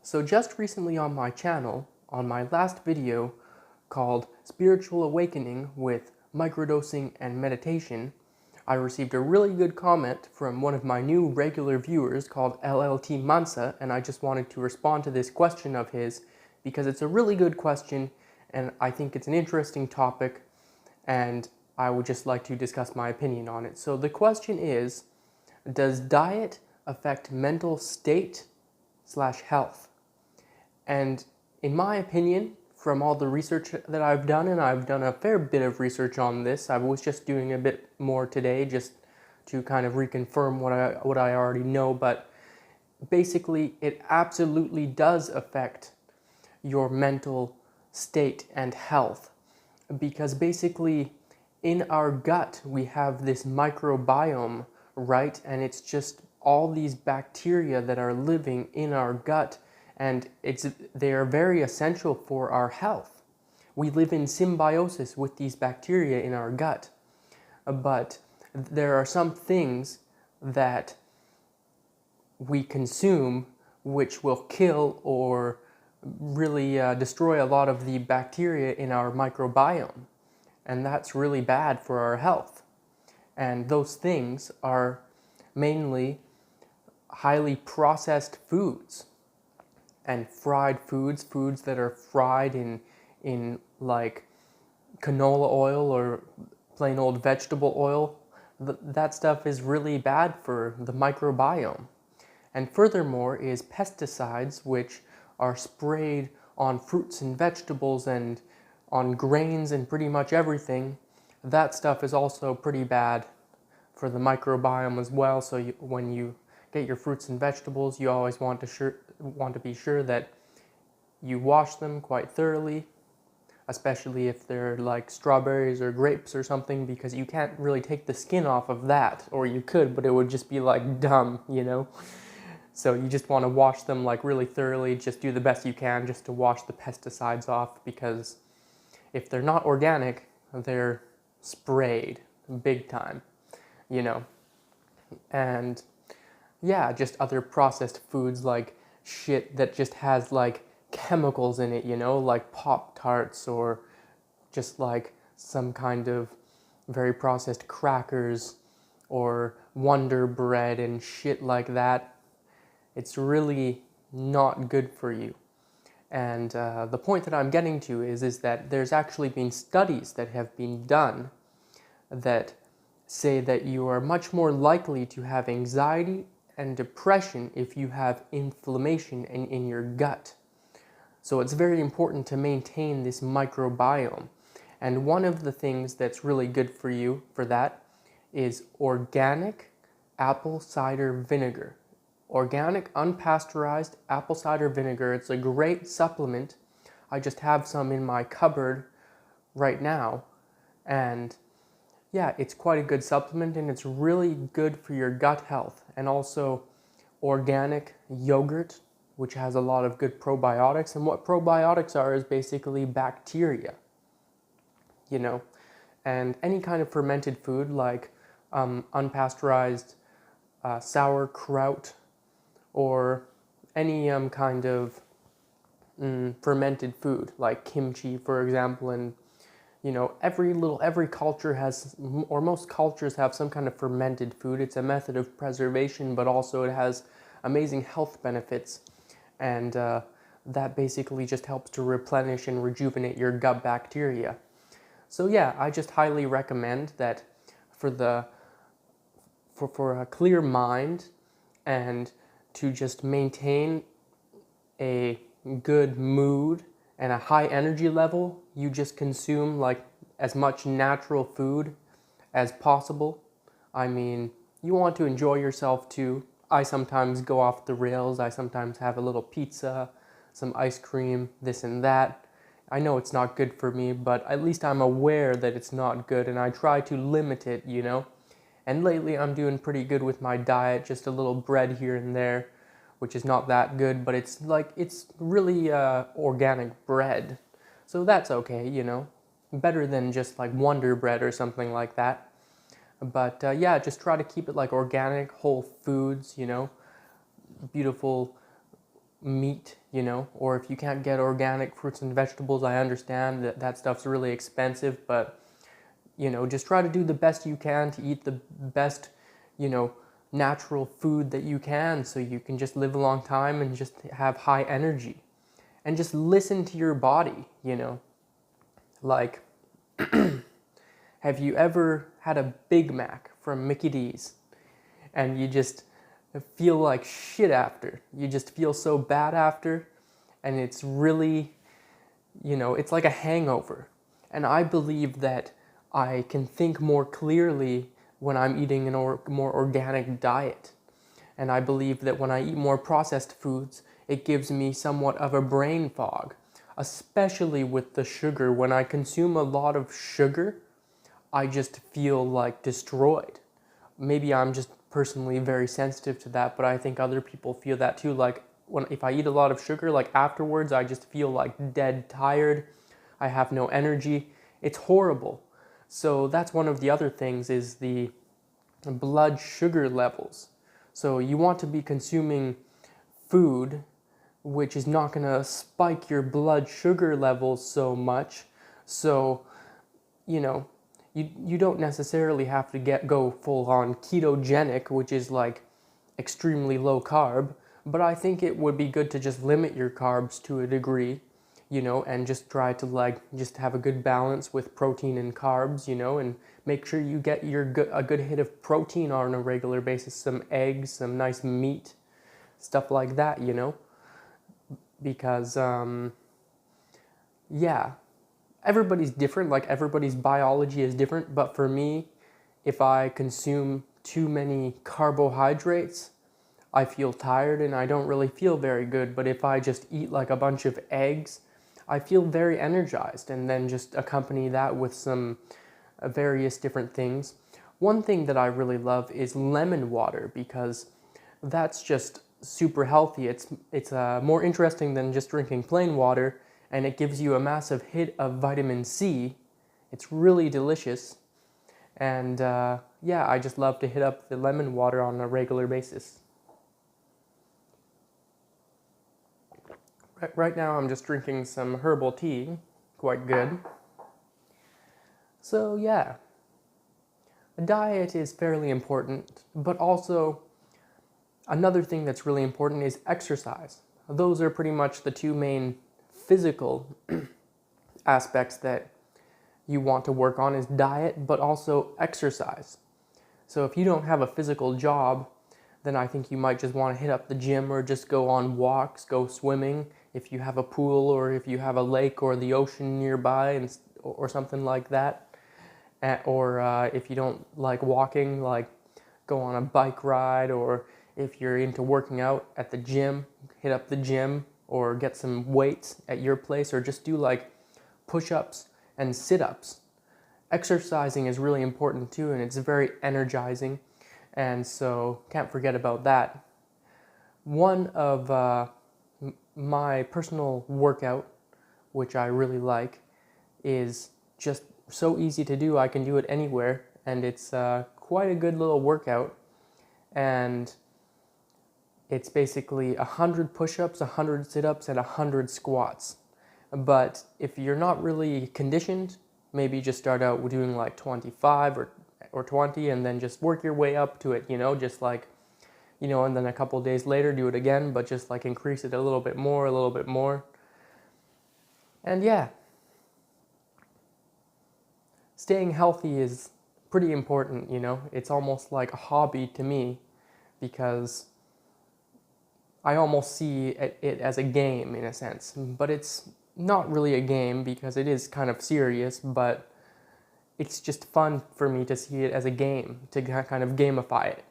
So just recently on my channel, on my last video called Spiritual Awakening with Microdosing and Meditation, I received a really good comment from one of my new regular viewers called LLT Mansa, and I just wanted to respond to this question of his because it's a really good question and I think it's an interesting topic and I would just like to discuss my opinion on it. So the question is, does diet affect mental state / health? And in my opinion, from all the research that I've done, and I've done a fair bit of research on this, I was just doing a bit more today just to kind of reconfirm what I already know, but basically it absolutely does affect your mental state and health, because basically in our gut we have this microbiome, right? And it's just all these bacteria that are living in our gut, and they are very essential for our health. We live in symbiosis with these bacteria in our gut, but there are some things that we consume which will kill or really destroy a lot of the bacteria in our microbiome, and that's really bad for our health. And those things are mainly highly processed foods and fried foods that are fried in like canola oil or plain old vegetable oil. That stuff is really bad for the microbiome. And furthermore is pesticides, which are sprayed on fruits and vegetables and on grains and pretty much everything. That stuff is also pretty bad for the microbiome as well. So when you get your fruits and vegetables, you always want to be sure that you wash them quite thoroughly, especially if they're like strawberries or grapes or something, because you can't really take the skin off of that, or you could, but it would just be like dumb, you know? So you just want to wash them like really thoroughly, just do the best you can just to wash the pesticides off, because if they're not organic, they're sprayed big time, you know? And yeah, just other processed foods like shit that just has like chemicals in it, you know, like Pop-Tarts or just like some kind of very processed crackers or Wonder Bread and shit like that. It's really not good for you. And the point that I'm getting to is that there's actually been studies that have been done that say that you are much more likely to have anxiety and depression if you have inflammation in your gut. So it's very important to maintain this microbiome. And one of the things that's really good for you for that is organic apple cider vinegar. Organic unpasteurized apple cider vinegar. It's a great supplement. I just have some in my cupboard right now, and yeah, it's quite a good supplement, and it's really good for your gut health. And also organic yogurt, which has a lot of good probiotics. And what probiotics are is basically bacteria, you know. And any kind of fermented food like unpasteurized sauerkraut, or any kind of fermented food like kimchi, for example. And you know, every culture has, or most cultures have some kind of fermented food. It's a method of preservation, but also it has amazing health benefits, and that basically just helps to replenish and rejuvenate your gut bacteria. So yeah, I just highly recommend that for a clear mind and to just maintain a good mood and a high energy level, you just consume like as much natural food as possible. I mean, you want to enjoy yourself too. I sometimes go off the rails. I sometimes have a little pizza, some ice cream, this and that. I know it's not good for me, but at least I'm aware that it's not good, and I try to limit it, you know? And lately I'm doing pretty good with my diet, just a little bread here and there, which is not that good, but it's really organic bread. So that's okay, you know. Better than just like Wonder Bread or something like that. But yeah, just try to keep it like organic, whole foods, you know. Beautiful meat, or if you can't get organic fruits and vegetables, I understand that that stuff's really expensive, but, just try to do the best you can to eat the best, natural food that you can so you can just live a long time and just have high energy. And just listen to your body, Like, have you ever had a Big Mac from Mickey D's and you just feel like shit after? You just feel so bad after, and it's really, it's like a hangover. And I believe that I can think more clearly when I'm eating a more organic diet. And I believe that when I eat more processed foods, it gives me somewhat of a brain fog, especially with the sugar. When I consume a lot of sugar, I just feel like destroyed. Maybe I'm just personally very sensitive to that, but I think other people feel that too. Like if I eat a lot of sugar, like afterwards, I just feel like dead tired. I have no energy. It's horrible. So that's one of the other things, is the blood sugar levels. So you want to be consuming food which is not going to spike your blood sugar levels so much. So, you don't necessarily have to go full on ketogenic, which is like extremely low carb, but I think it would be good to just limit your carbs to a degree, and just try to just have a good balance with protein and carbs, and make sure you get a good hit of protein on a regular basis, some eggs, some nice meat, stuff like that, because everybody's different, like everybody's biology is different, but for me, if I consume too many carbohydrates, I feel tired and I don't really feel very good. But if I just eat like a bunch of eggs, I feel very energized, and then just accompany that with some various different things. One thing that I really love is lemon water, because that's just super healthy. It's more interesting than just drinking plain water, and it gives you a massive hit of vitamin C. It's really delicious, and I just love to hit up the lemon water on a regular basis. Right now I'm just drinking some herbal tea, quite good. So yeah, a diet is fairly important, but also another thing that's really important is exercise. Those are pretty much the two main physical aspects that you want to work on, is diet, but also exercise. So if you don't have a physical job, then I think you might just want to hit up the gym or just go on walks, go swimming if you have a pool, or if you have a lake or the ocean nearby, or something like that. Or if you don't like walking, like go on a bike ride, or if you're into working out at the gym, hit up the gym or get some weights at your place, or just do like push-ups and sit-ups. Exercising is really important too, and it's very energizing, and so can't forget about that. One of my personal workout, which I really like, is just so easy to do. I can do it anywhere, and it's quite a good little workout, and it's basically 100 push-ups, 100 sit-ups, and 100 squats. But if you're not really conditioned, maybe just start out doing like 25 or 20, and then just work your way up to it, just like, and then a couple days later do it again, but just like increase it a little bit more. And yeah, staying healthy is pretty important, It's almost like a hobby to me, because I almost see it as a game in a sense, but it's not really a game because it is kind of serious, but it's just fun for me to see it as a game, to kind of gamify it.